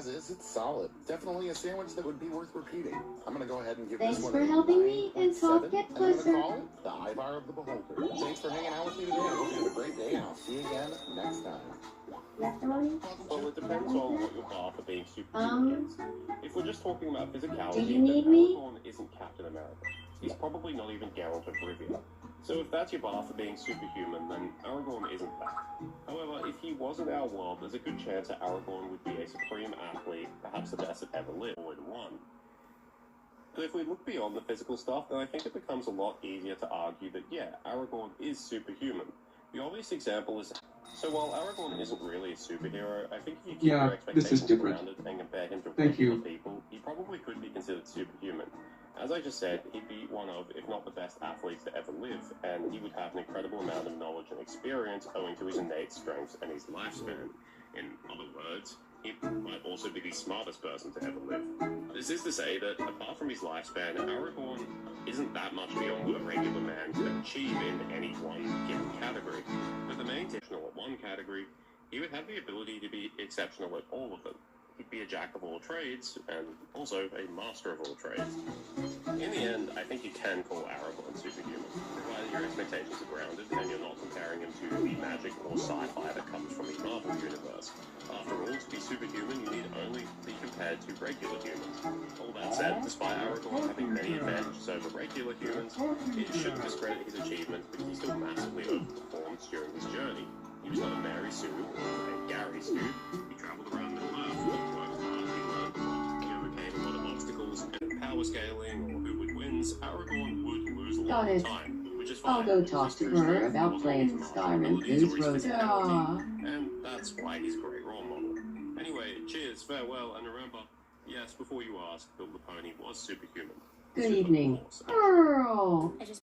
As is, it's solid. Definitely a sandwich that would be worth repeating. I'm gonna go ahead and give Thanks this one for a helping me, and 9.7, Talk Get and I'm Closer. gonna call it the Ivar of the Beholder. Thanks for hanging out with me today. I hope you have a great day, and I'll see you again next time. Well, it depends on what your bar for being superhuman is. If we're just talking about physicality, Do you then need me? Aragorn isn't Captain America. He's probably not even Geralt of Rivia. So if that's your bar for being superhuman, then Aragorn isn't that. However, if he was in our world, there's a good chance that Aragorn would be a supreme athlete, perhaps the best that ever lived, all in one. But if we look beyond the physical stuff, then I think it becomes a lot easier to argue that, yeah, Aragorn is superhuman. The obvious example is, so while Aragorn isn't really a superhero, I think if you keep your expectations grounded and compare him to regular people, he probably could be considered superhuman. As I just said, he'd be one of, if not the best athletes to ever live, and he would have an incredible amount of knowledge and experience owing to his innate strengths and his lifespan. In other words, he might also be the smartest person to ever live. This is to say that, apart from his lifespan, Aragorn isn't that much beyond what a regular man could achieve in any one given category. But the main exceptional at one category, he would have the ability to be exceptional at all of them. He'd be a jack of all trades, and also a master of all trades. In the end, I think you can call Aragorn superhuman, provided your expectations are grounded and you're not comparing him to the magic or sci-fi that comes from the Marvel universe. After all, to be superhuman, you need only be compared to regular humans. All that said, despite Aragorn having many advantages over regular humans, it shouldn't discredit his achievements because he still massively overperformed during his journey. He was not a Mary Sue or a Gary Sue. He travelled around Middle-earth, he worked hard, he learned a lot, he overcame a lot of obstacles, and power scaling or who would wins, Aragorn would lose a lot of the time, which is fine. I'll go talk to her about playing Skyrim through Rose. And that's why he's a great role model. Anyway, cheers, farewell, and remember, yes, before you ask, Bill the Pony was superhuman. Good evening, Earl.